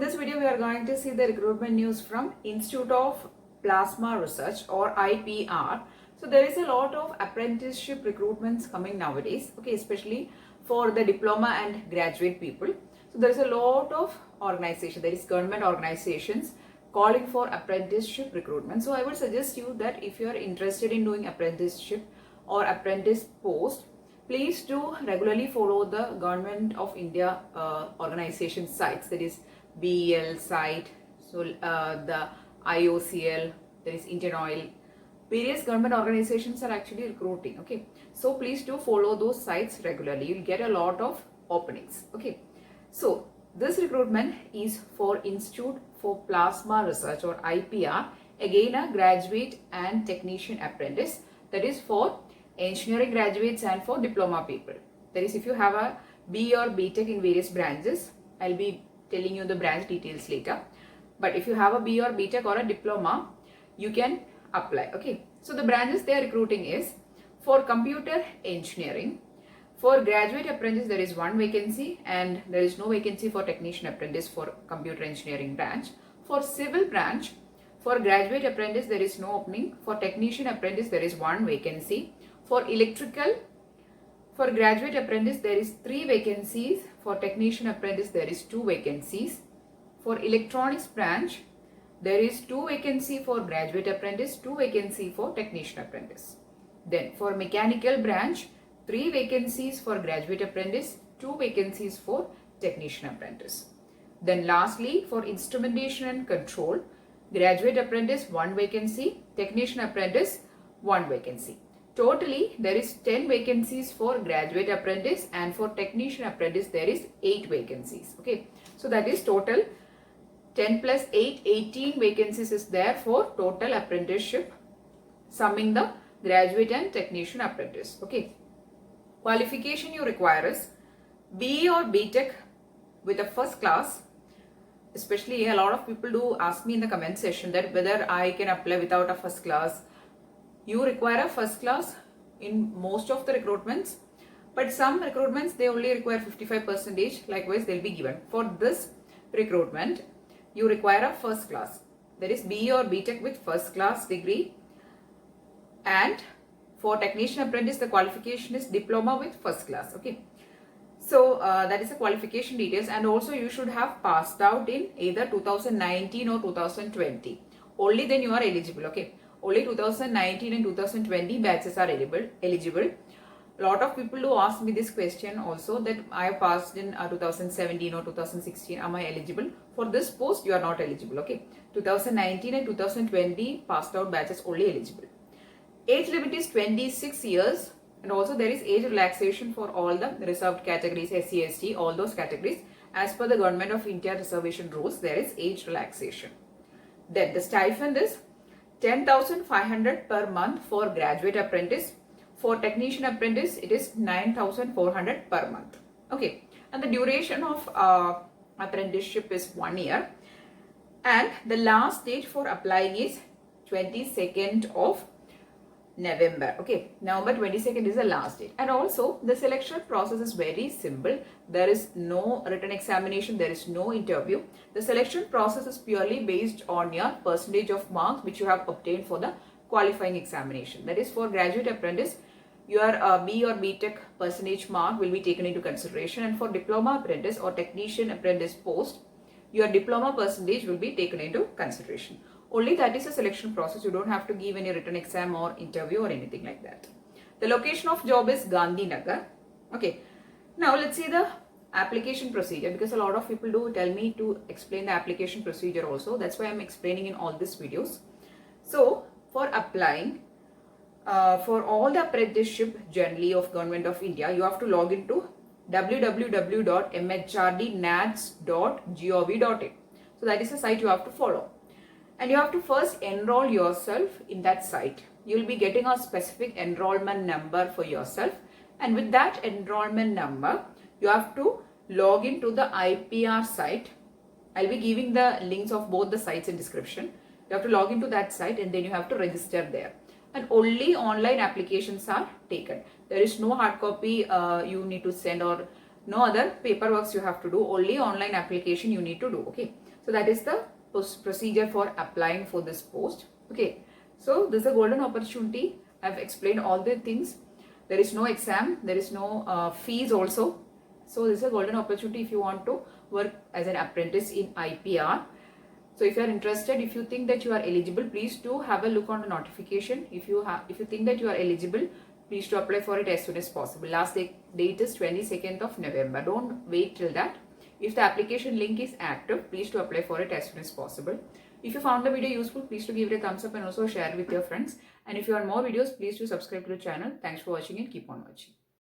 this video, we are going to see the recruitment news from Institute of Plasma Research or IPR. So there is a lot of apprenticeship recruitments coming nowadays, okay, especially for the diploma and graduate people. So there is a lot of organization, there is government organizations calling for apprenticeship recruitment. So I would suggest you that if you are interested in doing apprenticeship or apprentice post, please do regularly follow the Government of India organization sites, that is BEL site, so the IOCL, there is Indian Oil. Various government organizations are actually recruiting, okay. So please do follow those sites regularly. You'll get a lot of openings, okay. So this recruitment is for Institute for Plasma Research or IPR, again a graduate and technician apprentice, that is for engineering graduates and for diploma people. That is, if you have a B or BTech in various branches, I'll be telling you the branch details later. But if you have a B or BTech or a diploma, you can apply, okay. So the branches they are recruiting is for computer engineering. For graduate apprentice, there is one vacancy and there is no vacancy for technician apprentice for computer engineering branch. For civil branch, for graduate apprentice, there is no opening. For technician apprentice, there is one vacancy. For electrical, for graduate apprentice, there is 3 vacancies. For technician apprentice, there is 2 vacancies. For electronics branch, there is 2 vacancy for graduate apprentice, 2 vacancy for technician apprentice. Then for mechanical branch, 3 vacancies for graduate apprentice, 2 vacancies for technician apprentice. Then lastly, for instrumentation and control, graduate apprentice 1 vacancy, technician apprentice 1 vacancy. Totally, there is 10 vacancies for graduate apprentice and for technician apprentice there is 8 vacancies. Okay, so that is total 10 plus 8, 18 vacancies is there for total apprenticeship, summing the graduate and technician apprentice. Okay, qualification you require is BE or BTech with a first class. Especially a lot of people do ask me in the comment section that whether I can apply without a first class. You require a first class in most of the recruitments, but some recruitments they only require 55%. Likewise, they'll be given. For this recruitment, you require a first class. There is BE or BTech with first class degree, and for technician apprentice, the qualification is diploma with first class. Okay, so that is the qualification details, and also you should have passed out in either 2019 or 2020. Only then you are eligible. Okay. Only 2019 and 2020 batches are eligible. A lot of people do ask me this question also, that I passed in 2017 or 2016. Am I eligible? For this post, you are not eligible. Okay. 2019 and 2020 passed out batches only eligible. Age limit is 26 years. And also there is age relaxation for all the reserved categories, SC, ST, all those categories. As per the Government of India reservation rules, there is age relaxation. Then the stipend is 10,500 per month for graduate apprentice. For technician apprentice, it is 9,400 per month. Okay, and the duration of apprenticeship is 1 year. And the last date for applying is 22nd of November. Okay, November 22nd is the last date. And also the selection process is very simple. There is no written examination, there is no interview. The selection process is purely based on your percentage of marks which you have obtained for the qualifying examination. That is, for graduate apprentice, your B or BTech percentage mark will be taken into consideration, and for diploma apprentice or technician apprentice post, your diploma percentage will be taken into consideration. Only that is a selection process. You don't have to give any written exam or interview or anything like that. The location of job is Gandhinagar. Okay. Now let's see the application procedure, because a lot of people do tell me to explain the application procedure also. That's why I'm explaining in all these videos. So for applying for all the apprenticeship generally of Government of India, you have to log into www.mhrdnats.gov.in. So that is the site you have to follow. And you have to first enroll yourself in that site. You'll be getting a specific enrollment number for yourself. And with that enrollment number, you have to log into the IPR site. I'll be giving the links of both the sites in description. You have to log into that site and then you have to register there. And only online applications are taken. There is no hard copy you need to send or no other paperwork you have to do. Only online application you need to do. Okay. So that is the procedure for applying for this post. Okay, so this is a golden opportunity. I've explained all the things. There is no exam, there is no fees also. So this is a golden opportunity if you want to work as an apprentice in IPR. So if you are interested, if you think that you are eligible, please do have a look on the notification. If you think that you are eligible, please do apply for it as soon as possible. Last date is 22nd of November. Don't wait till that. If the application link is active, please do apply for it as soon as possible. If you found the video useful, please do give it a thumbs up and also share with your friends. And if you want more videos, please do subscribe to the channel. Thanks for watching and keep on watching.